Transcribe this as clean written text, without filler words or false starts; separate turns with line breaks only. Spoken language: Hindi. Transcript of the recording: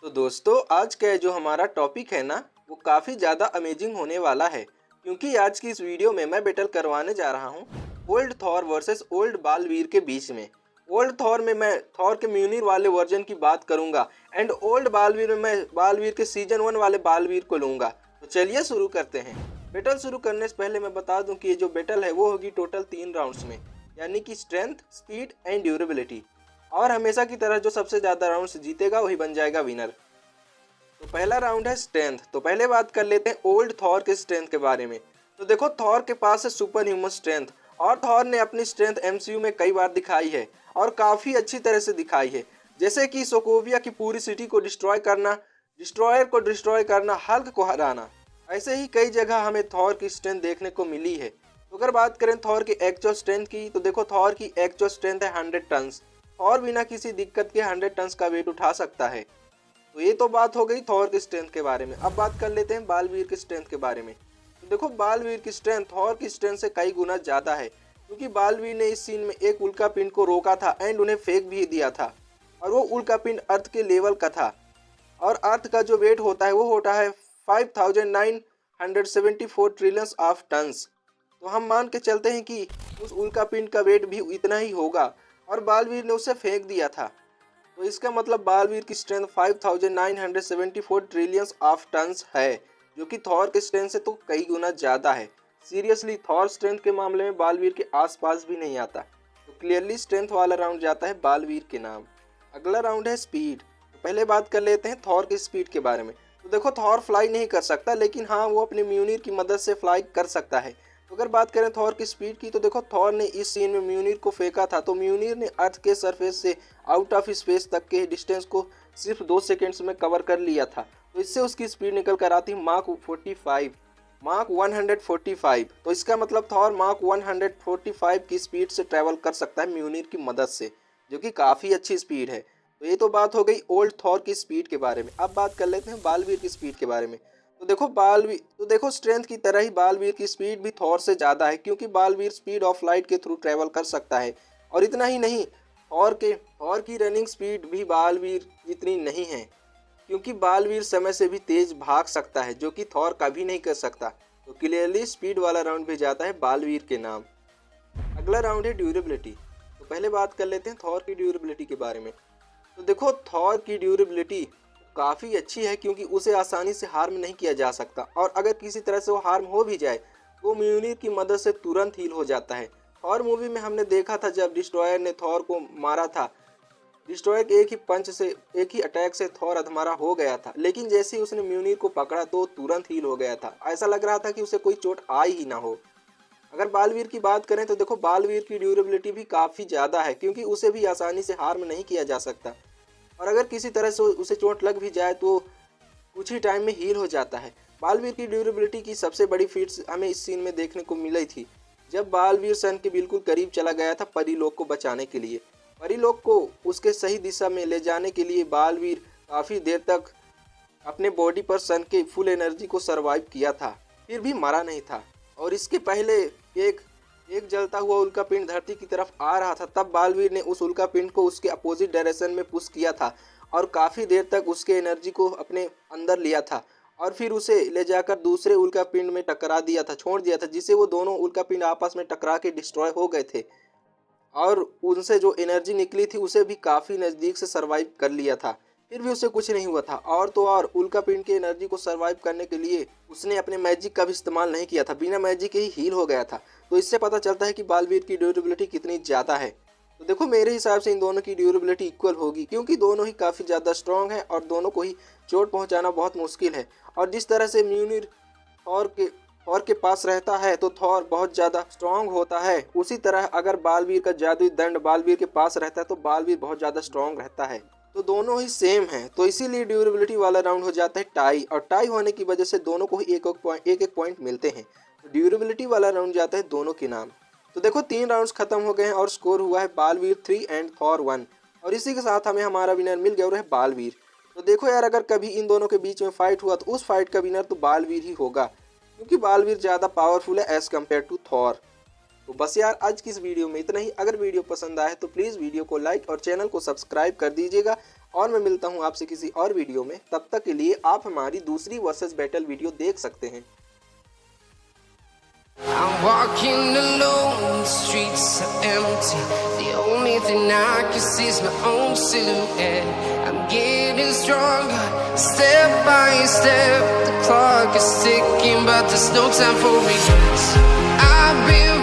तो दोस्तों आज का जो हमारा टॉपिक है ना वो काफ़ी ज़्यादा अमेजिंग होने वाला है क्योंकि आज की इस वीडियो में मैं बैटल करवाने जा रहा हूँ old Thor versus old Baalveer के बीच में। ओल्ड थॉर में मैं थॉर के म्यूनिर वाले वर्जन की बात करूंगा एंड ओल्ड बालवीर में मैं बालवीर के सीजन 1 वाले बालवीर को लूंगा। तो चलिए शुरू करते हैं। बैटल शुरू करने से पहले मैं बता दूं कि ये जो बैटल है वो होगी टोटल 3 राउंड्स में, यानी कि स्ट्रेंथ, स्पीड एंड ड्यूरेबिलिटी। और हमेशा की तरह जो सबसे ज़्यादा राउंड्स जीतेगा वही बन जाएगा विनर। तो पहला राउंड है स्ट्रेंथ। तो पहले बात कर लेते हैं ओल्ड थॉर के स्ट्रेंथ के बारे में। तो देखो थॉर के पास है सुपर ह्यूमन स्ट्रेंथ और थॉर ने अपनी स्ट्रेंथ एमसीयू में कई बार दिखाई है और काफ़ी अच्छी तरह से दिखाई है, जैसे कि सोकोविया की पूरी सिटी को डिस्ट्रॉय करना, डिस्ट्रॉयर को डिस्ट्रॉय करना, हल्क को हराना। ऐसे ही कई जगह हमें थॉर की स्ट्रेंथ देखने को मिली है। तो अगर बात करें थॉर की एक्चुअल स्ट्रेंथ की, तो देखो थॉर की एक्चुअल स्ट्रेंथ है 100 टन्स और बिना किसी दिक्कत के 100 टन्स का वेट उठा सकता है। तो ये तो बात हो गई थॉर की स्ट्रेंथ के बारे में। अब बात कर लेते हैं बालवीर की स्ट्रेंथ के बारे में। तो देखो बालवीर की स्ट्रेंथ थॉर की स्ट्रेंथ से कई गुना ज़्यादा है क्योंकि बालवीर ने इस सीन में एक उल्का पिंड को रोका था एंड उन्हें फेंक भी दिया था और वो उल्का पिंड अर्थ के लेवल का था और अर्थ का जो वेट होता है वो होता है 5974 ट्रिलियन ऑफ टन्स। तो हम मान के चलते हैं कि उस उल्का पिंड का वेट भी इतना ही होगा और बालवीर ने उसे फेंक दिया था। तो इसका मतलब बालवीर की स्ट्रेंथ 5974 ट्रिलियन ऑफ टन्स है, जो कि थॉर के स्ट्रेंथ से तो कई गुना ज़्यादा है। सीरियसली थॉर स्ट्रेंथ के मामले में बालवीर के आसपास भी नहीं आता। तो क्लियरली स्ट्रेंथ वाला राउंड जाता है बालवीर के नाम। अगला राउंड है स्पीड। तो पहले बात कर लेते हैं थॉर की स्पीड के बारे में। तो देखो थॉर फ्लाई नहीं कर सकता, लेकिन हाँ वो अपने म्यूनिर की मदद से फ्लाई कर सकता है। तो अगर बात करें थॉर की स्पीड की, तो देखो थॉर ने इस सीन में म्यूनिर को फेंका था तो म्यूनिर ने अर्थ के सरफेस से आउट ऑफ स्पेस तक के डिस्टेंस को सिर्फ 2 सेकेंड्स में कवर कर लिया था। तो इससे उसकी स्पीड निकल कर आती मार्क 45, मार्क 145। तो इसका मतलब थॉर मार्क 145 की स्पीड से ट्रैवल कर सकता है म्यूनिर की मदद से, जो कि काफ़ी अच्छी स्पीड है। तो ये तो बात हो गई ओल्ड थॉर की स्पीड के बारे में। अब बात कर लेते हैं बालवीर की स्पीड के बारे में। तो देखो स्ट्रेंथ की तरह ही बालवीर की स्पीड भी थॉर से ज़्यादा है क्योंकि बालवीर स्पीड ऑफ लाइट के थ्रू ट्रैवल कर सकता है। और इतना ही नहीं, थॉर की रनिंग स्पीड भी बालवीर जितनी नहीं है क्योंकि बालवीर समय से भी तेज भाग सकता है, जो कि थॉर कभी नहीं कर सकता। तो क्लियरली स्पीड वाला राउंड भी जाता है बालवीर के नाम। अगला राउंड है ड्यूरेबिलिटी। तो पहले बात कर लेते हैं थॉर की ड्यूरेबिलिटी के बारे में। तो देखो थॉर की ड्यूरेबिलिटी काफ़ी अच्छी है क्योंकि उसे आसानी से हार्म नहीं किया जा सकता और अगर किसी तरह से वो हार्म हो भी जाए तो म्यूनिर की मदद से तुरंत हील हो जाता है। थॉर मूवी में हमने देखा था जब डिस्ट्रॉयर ने थॉर को मारा था, डिस्ट्रॉयर के एक ही पंच से, एक ही अटैक से थॉर अधमरा हो गया था, लेकिन जैसे ही उसने म्यूनिर को पकड़ा तो तुरंत हील हो गया था। ऐसा लग रहा था कि उसे कोई चोट आई ही ना हो। अगर बालवीर की बात करें तो देखो बालवीर की ड्यूरेबिलिटी भी काफ़ी ज़्यादा है क्योंकि उसे भी आसानी से हार्म नहीं किया जा सकता और अगर किसी तरह से उसे चोट लग भी जाए तो कुछ ही टाइम में हील हो जाता है। बालवीर की ड्यूरेबिलिटी की सबसे बड़ी फीट्स हमें इस सीन में देखने को मिली थी जब बालवीर सन के बिल्कुल करीब चला गया था परीलोक को बचाने के लिए। परीलोक को उसके सही दिशा में ले जाने के लिए बालवीर काफ़ी देर तक अपने बॉडी पर सन के फुल एनर्जी को सरवाइव किया था, फिर भी मरा नहीं था। और इसके पहले एक एक जलता हुआ उल्का पिंड धरती की तरफ आ रहा था, तब बालवीर ने उस उल्का पिंड को उसके अपोजिट डायरेक्शन में पुश किया था और काफ़ी देर तक उसके एनर्जी को अपने अंदर लिया था और फिर उसे ले जाकर दूसरे उल्का पिंड में टकरा दिया था, छोड़ दिया था, जिससे वो दोनों उल्का पिंड आपस में टकरा के डिस्ट्रॉय हो गए थे और उनसे जो एनर्जी निकली थी उसे भी काफ़ी नज़दीक से सर्वाइव कर लिया था, फिर भी उसे कुछ नहीं हुआ था। और तो और उल्का पिंड की एनर्जी को सर्वाइव करने के लिए उसने अपने मैजिक का भी इस्तेमाल नहीं किया था, बिना मैजिक के ही हील हो गया था। तो इससे पता चलता है कि बालवीर की ड्यूरेबिलिटी कितनी ज़्यादा है। तो देखो मेरे हिसाब से इन दोनों की ड्यूरेबिलिटी इक्वल होगी क्योंकि दोनों ही काफ़ी ज़्यादा स्ट्रॉन्ग है और दोनों को ही चोट पहुँचाना बहुत मुश्किल है। और जिस तरह से म्यूनिर थॉर के पास रहता है तो थॉर बहुत ज़्यादा स्ट्रॉन्ग होता है, उसी तरह अगर बालवीर का जादुई दंड बालवीर के पास रहता है तो बालवीर बहुत ज़्यादा स्ट्रॉन्ग रहता है। तो दोनों ही सेम है, तो इसीलिए ड्यूरेबिलिटी वाला राउंड हो जाता है टाई और टाई होने की वजह से दोनों को ही एक एक पॉइंट मिलते हैं। तो ड्यूरेबिलिटी वाला राउंड जाता है दोनों के नाम। तो देखो 3 राउंड्स खत्म हो गए हैं और स्कोर हुआ है बालवीर 3 एंड थॉर 1 और इसी के साथ हमें हमारा विनर मिल गया और है बालवीर। तो देखो यार अगर कभी इन दोनों के बीच में फाइट हुआ तो उस फाइट का विनर तो बालवीर ही होगा क्योंकि बालवीर ज़्यादा पावरफुल है एज़ कम्पेयर टू थॉर। तो बस यार आज की इस वीडियो में इतना ही। अगर वीडियो पसंद आए तो प्लीज़ वीडियो को लाइक और चैनल को सब्सक्राइब कर दीजिएगा और मैं मिलता हूँ आपसे किसी और वीडियो में। तब तक के लिए आप हमारी दूसरी वर्सेस बैटल वीडियो देख सकते हैं।
I'm walking alone, the streets are empty. The only thing I can see is my own silhouette. I'm getting stronger, step by step. The clock is ticking, but there's no time for regrets. I've been